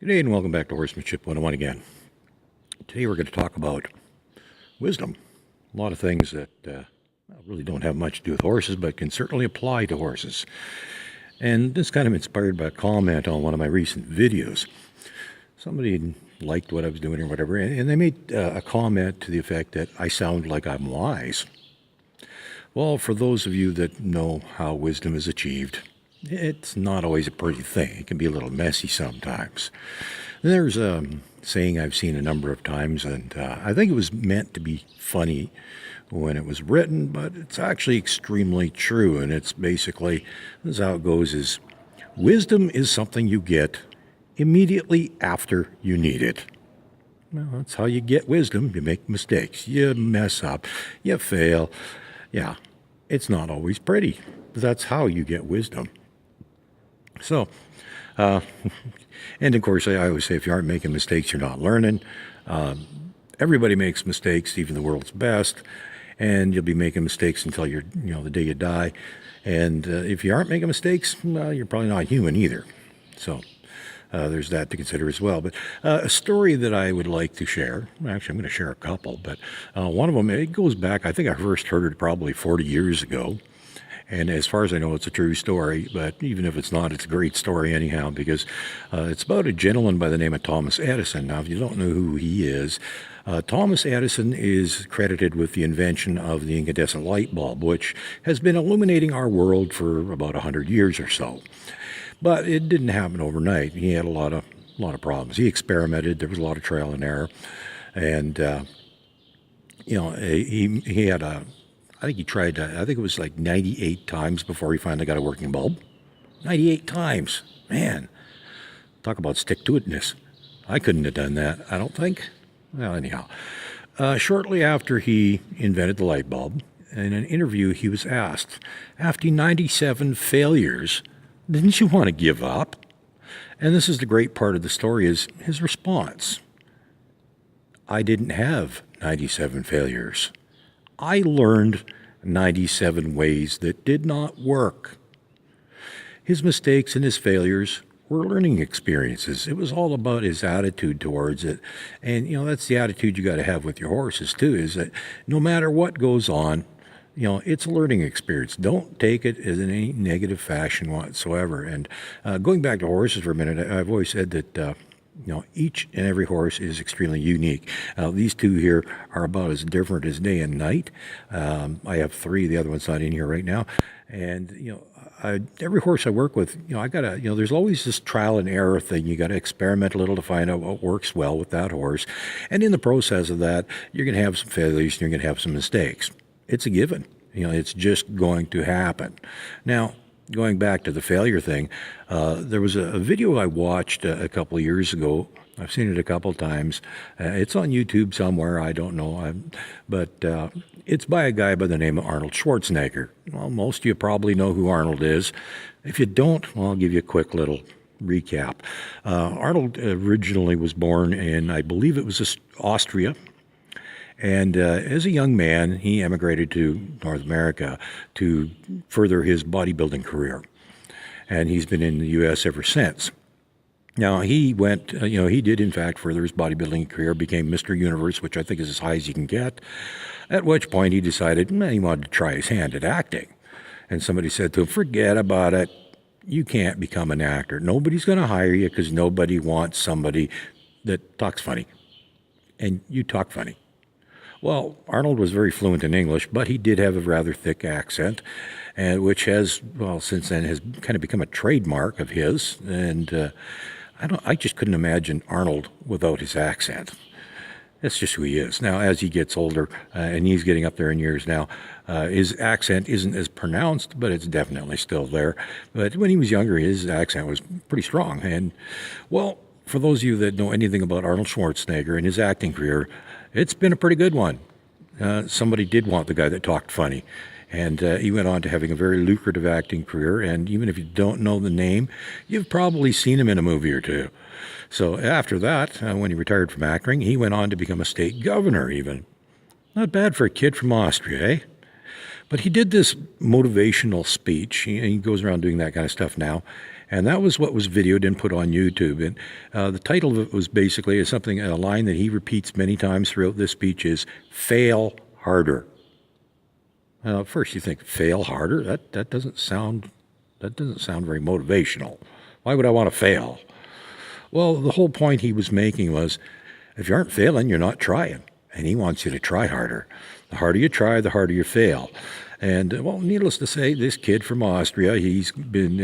Good day and welcome back to Horsemanship 101 again. Today we're going to talk about wisdom. A lot of things that really don't have much to do with horses, but can certainly apply to horses. And this kind of inspired by a comment on one of my recent videos. Somebody liked what I was doing or whatever, and they made a comment to the effect that I sound like I'm wise. Well, for those of you that know how wisdom is achieved, it's not always a pretty thing. It can be a little messy sometimes. There's a saying I've seen a number of times, and I think it was meant to be funny when it was written, but it's actually extremely true. And it's basically, this is how it goes, is wisdom is something you get immediately after you need it. Well, that's how you get wisdom. You make mistakes. You mess up. You fail. Yeah, it's not always pretty, but that's how you get wisdom. So, and of course, I always say if you aren't making mistakes, you're not learning. Everybody makes mistakes, even the world's best, and you'll be making mistakes until the day you die. And if you aren't making mistakes, well, you're probably not human either. So, there's that to consider as well. But a story that I would like to share, actually I'm going to share a couple, but one of them, it goes back, I think I first heard it probably 40 years ago. And as far as I know, it's a true story, but even if it's not, it's a great story anyhow, because it's about a gentleman by the name of Thomas Edison. Now, if you don't know who he is, Thomas Edison is credited with the invention of the incandescent light bulb, which has been illuminating our world for about 100 years or so. But it didn't happen overnight. He had a lot of problems. He experimented. There was a lot of trial and error, and he had I think he tried, I think it was like 98 times before he finally got a working bulb. 98 times. Man, talk about stick-to-itness. I couldn't have done that, I don't think. Well, anyhow. Shortly after he invented the light bulb, in an interview he was asked, after 97 failures, didn't you want to give up? And this is the great part of the story, is his response. I didn't have 97 failures. I learned 97 ways that did not work. His mistakes and his failures were learning experiences. It was all about his attitude towards it. And, that's the attitude you got to have with your horses, too, is that no matter what goes on, it's a learning experience. Don't take it as in any negative fashion whatsoever. And going back to horses for a minute, I've always said that each and every horse is extremely unique. These two here are about as different as day and night. I have three. The other one's not in here right now. And, every horse I work with, I gotta, there's always this trial and error thing. You got to experiment a little to find out what works well with that horse. And in the process of that, you're going to have some failures and you're going to have some mistakes. It's a given. It's just going to happen. Now, going back to the failure thing, there was a video I watched a couple of years ago. I've seen it a couple of times. It's on YouTube somewhere. I don't know. But it's by a guy by the name of Arnold Schwarzenegger. Well, most of you probably know who Arnold is. If you don't, well, I'll give you a quick little recap. Arnold originally was born in, I believe it was Austria. And as a young man, he emigrated to North America to further his bodybuilding career. And he's been in the U.S. ever since. Now, he went, he did, in fact, further his bodybuilding career, became Mr. Universe, which I think is as high as you can get, at which point he decided he wanted to try his hand at acting. And somebody said to him, forget about it. You can't become an actor. Nobody's going to hire you because nobody wants somebody that talks funny. And you talk funny. Well, Arnold was very fluent in English, but he did have a rather thick accent, which has, since then has kind of become a trademark of his. And I just couldn't imagine Arnold without his accent. That's just who he is. Now, as he gets older, and he's getting up there in years now, his accent isn't as pronounced, but it's definitely still there. But when he was younger, his accent was pretty strong. And, well, for those of you that know anything about Arnold Schwarzenegger and his acting career, it's been a pretty good one. Somebody did want the guy that talked funny. And he went on to having a very lucrative acting career. And even if you don't know the name, you've probably seen him in a movie or two. So after that, when he retired from acting, he went on to become a state governor even. Not bad for a kid from Austria, eh? But he did this motivational speech. He goes around doing that kind of stuff now. And that was what was videoed and put on YouTube. And the title of it was basically something, a line that he repeats many times throughout this speech is, fail harder. Now, at first you think, fail harder? That doesn't sound very motivational. Why would I want to fail? Well, the whole point he was making was, if you aren't failing, you're not trying. And he wants you to try harder. The harder you try, the harder you fail. And, well, needless to say, this kid from Austria, he's been,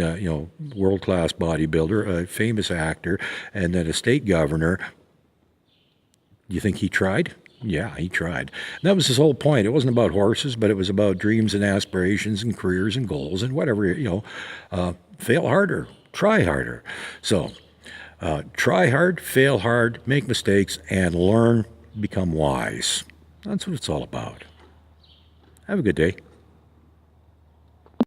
world-class bodybuilder, a famous actor, and then a state governor. You think he tried? Yeah, he tried. And that was his whole point. It wasn't about horses, but it was about dreams and aspirations and careers and goals and whatever, fail harder, try harder. So, try hard, fail hard, make mistakes, and learn, become wise. That's what it's all about. Have a good day.